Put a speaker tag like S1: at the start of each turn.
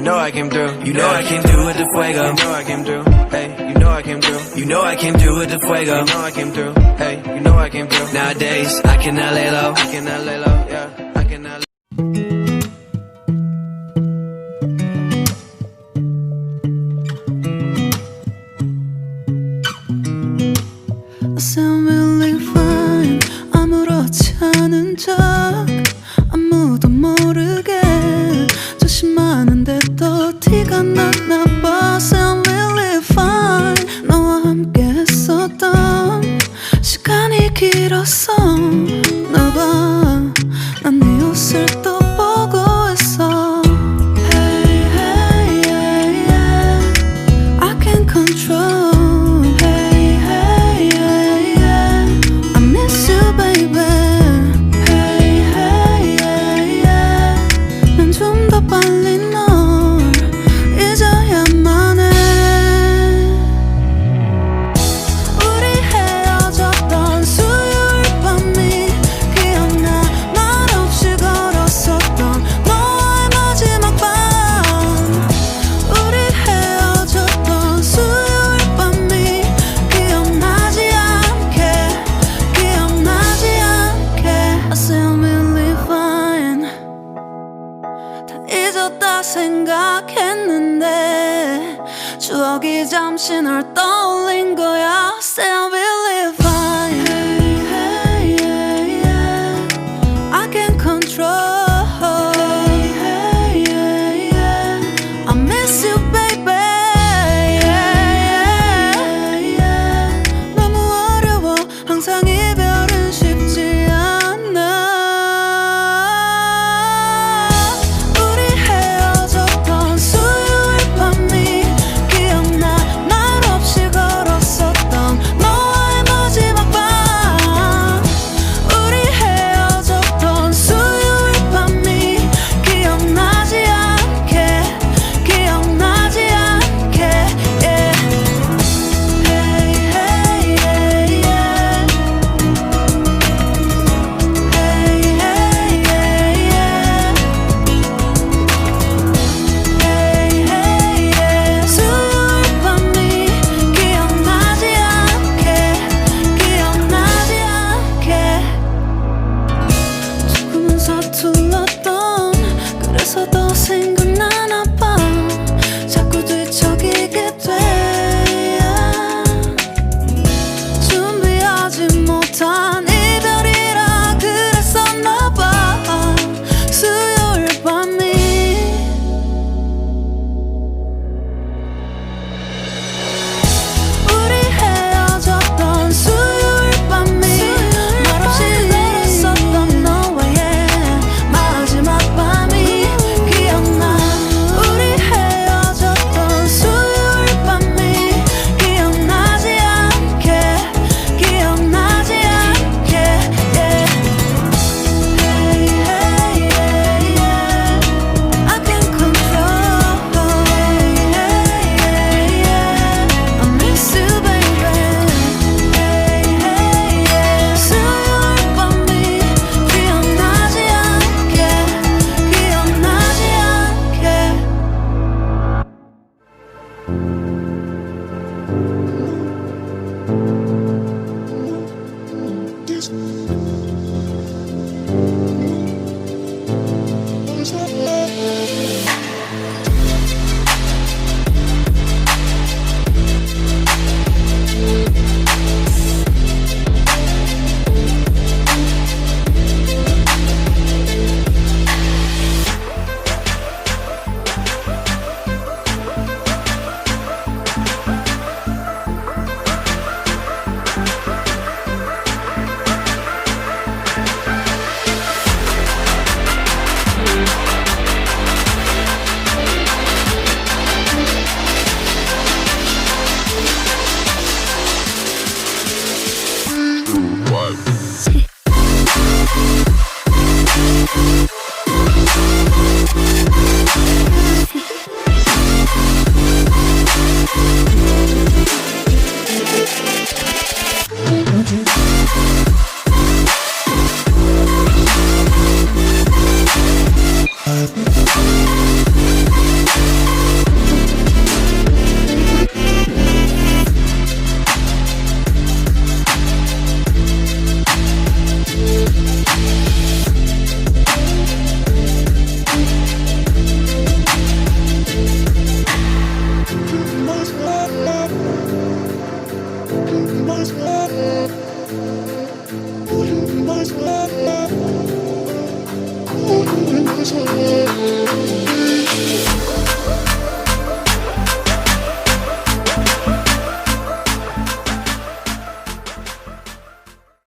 S1: You know I came through. You know I came through with the fuego. You know I came through. Hey, you know I came through. You know I came through with the fuego. You know I came through. Hey, you know I came through. Nowadays I cannot lay low. I cannot lay low. Yeah, I cannot.
S2: I sound really fine. 아무렇지 않은 척 아무도 모르게 조심하는데 또 티가 났나 봐. Sound really fine. 너와 함께 했었던 시간이 길었어 나 봐. 난 네 옷을 또 보고 있어. Hey, hey, yeah, yeah. I can't control. 생각했는데 추억이 잠시 널 떠올린 거야. Still really fine. Hey, hey, yeah, yeah. I can't control. Hey, hey, yeah, yeah. I miss you, baby. Yeah, yeah, yeah. 너무 어려워. 항상 이별은 쉽지 않아. 서툴렀던 그래서 더 생각나나 봐. 자꾸 뒤척이